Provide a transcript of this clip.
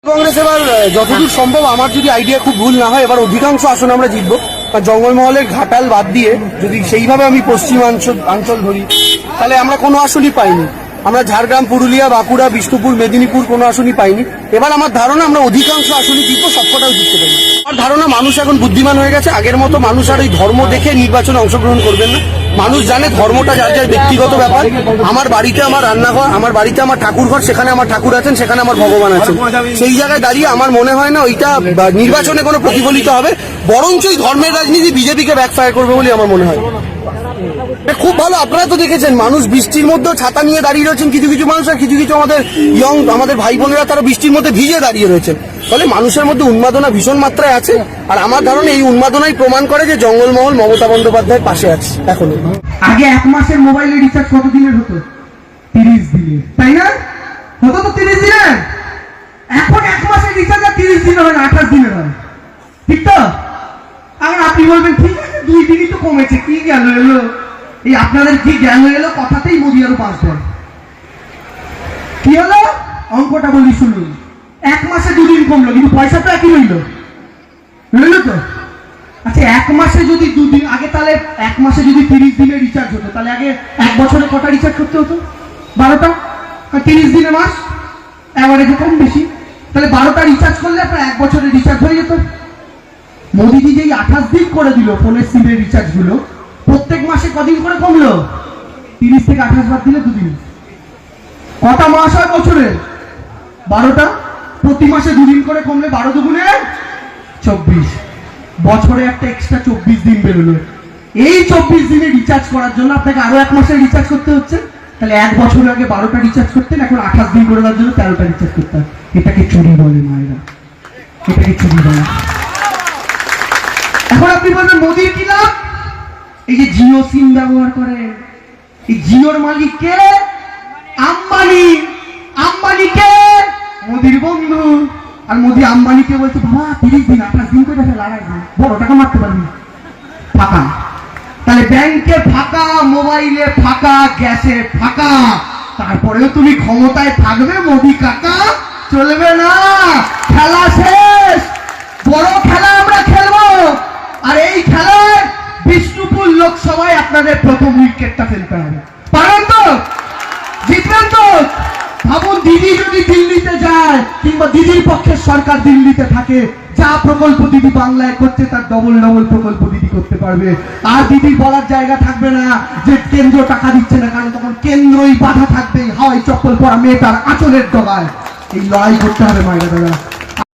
কংগ্রেস এবার যতদূর সম্ভব আমার যদি আইডিয়া খুব ভুল না হয় এবার অধিকাংশ আসন আমরা জিতবো। আর জঙ্গলমহলের ঘাটাল বাদ দিয়ে যদি সেইভাবে আমি পশ্চিমাঞ্চল ধরি তাহলে আমরা কোনো আসনই পাইনি। আমরা ঝাড়গ্রাম, পুরুলিয়া, বাঁকুড়া, বিষ্ণুপুর, মেদিনীপুর কোনো আসনই পাইনি। এবার আমার ধারণা আমরা অধিকাংশ আসনই জিতবো, সবকটাও জিততে পারি। আমার ধারণা মানুষ এখন বুদ্ধিমান হয়ে গেছে। আগের মতো মানুষ আর ওই ধর্ম দেখে নির্বাচনে অংশগ্রহণ করবেন না। মানুষ জানে ধর্মটা যার যার ব্যক্তিগত ব্যাপার। আমার বাড়িতে আমার রান্নাঘর, আমার বাড়িতে আমার ঠাকুর ঘর, সেখানে আমার ঠাকুর আছেন, সেখানে আমার ভগবান আছেন। সেই জায়গায় দাঁড়িয়ে আমার মনে হয় না ওইটা নির্বাচনে কোনো প্রতিফলিত হবে, বরঞ্চ এই ধর্মের রাজনীতি বিজেপিকে ব্যাকফায়ার করবে বলে আমার মনে হয়। খুব ভালো, আপনারা তো দেখেছেন মানুষ বৃষ্টির মধ্যেও ছাতা নিয়ে দাঁড়িয়ে রয়েছেন, কিছু কিছু মানুষ, আর কিছু কিছু আমাদের ভাই বোনেরা তারা বৃষ্টির মধ্যে ভিজে দাঁড়িয়ে রয়েছেন। ফলে মানুষের মধ্যে উন্মাদনা ভীষণ মাত্রায় আছে। আর আমার ধারণা এই উন্মাদনাই প্রমাণ করে যে জঙ্গলমহল মমতা বন্দ্যোপাধ্যায়ের পাশে আছে। এখন আগে এক মাসের মোবাইলে রিচার্জ কত দিনের হতো? 30 দিনের, তাই না? হতো তো 30 দিনের। এখন এক মাসের রিচার্জ আর 30 দিনের হয় না, 28 দিনের হয়, ঠিক তো? আর আপনি বলবেন ঠিক আছে 2 দিনই তো কমেছে, কি গেল এলো? এই আপনাদের কি জ্ঞান হয়ে এলো কথাতেই মোদি আরো বাঁচবেন। কি হলো অঙ্কটা বলি শুনুন। এক মাসে 2 দিন কমলো কিন্তু পয়সা তো একই রইল তো। আচ্ছা এক মাসে যদি 2 দিন আগে, তাহলে এক মাসে যদি 30 দিনের রিচার্জ হতো তাহলে আগে এক বছরে কটা রিচার্জ করতে হতো? 12টা। আর 30 দিনে মাস এভারেজে কম বেশি, তাহলে 12টা রিচার্জ করলে আপনার এক বছরে রিচার্জ হয়ে যেত। মোদিজি যেই 28 দিন করে দিল ফোনের সিমের রিচার্জ গুলো, প্রত্যেক মাসে কদিন করে কমলো? 30 থেকে 28 বাদ দিলে 2 দিন। কটা মাস হয় বছরে? 12টা। প্রতি মাসে 2 দিন করে কমলে 12 দুগুণে 24, বছরে একটা এক্সট্রা 24 দিন বেরোলো। এই 24 দিনে রিচার্জ করার জন্য আপনাকে আরো এক মাসের রিচার্জ করতে হচ্ছে। তাহলে এক বছর আগে 12টা রিচার্জ করতেন, এখন 28 দিন করে দেওয়ার জন্য 13টা রিচার্জ করতে হয়। এটাকে চুরি বলে মায়েরা, এটাকে চুরি বলে। এখন আপনি বলবেন মোদির কি লাভ? এই যে জিও সিম ব্যবহার করে, এই জিওর মালিক কে? আম্বানি। আম্বানিকে মোদির বন্ধু। আর মোদি আম্বানিকে বলছে বাবা 30 দিন 28 দিন করে লড়াই দিন, বড় টাকা মারতে পারবি। ফাঁকা। তাহলে ব্যাংকে ফাঁকা, মোবাইলে ফাঁকা, গ্যাসে ফাঁকা, তারপরেও তুমি ক্ষমতায় থাকবে মোদি কাকা? চলবে না, খেলা শেষ। বড় খেলা আমরা খেলবো। আর এই খেলায় বিষ্ণুপুর লোকসভায় আপনাদের প্রথম উইকেটটা ফেলতে হবে। পারেন তো? জিতবেন তো? ভাবুন দিদি যদি দিল্লিতে যায়, কিংবা দিদির পক্ষের সরকার দিল্লিতে থাকে, যা প্রকল্প দিদি বাংলায় করছে তার ডবল প্রকল্প দিদি করতে পারবে। আর দিদির বলার জায়গা থাকবে না যে কেন্দ্র টাকা দিচ্ছে না, কারণ তখন কেন্দ্রই বাধা থাকবে হাওয়াই চপ্পল পরা মেয়েটার আঁচলের ডগায়। এই লড়াই করতে হবে মায়েরা দাদা।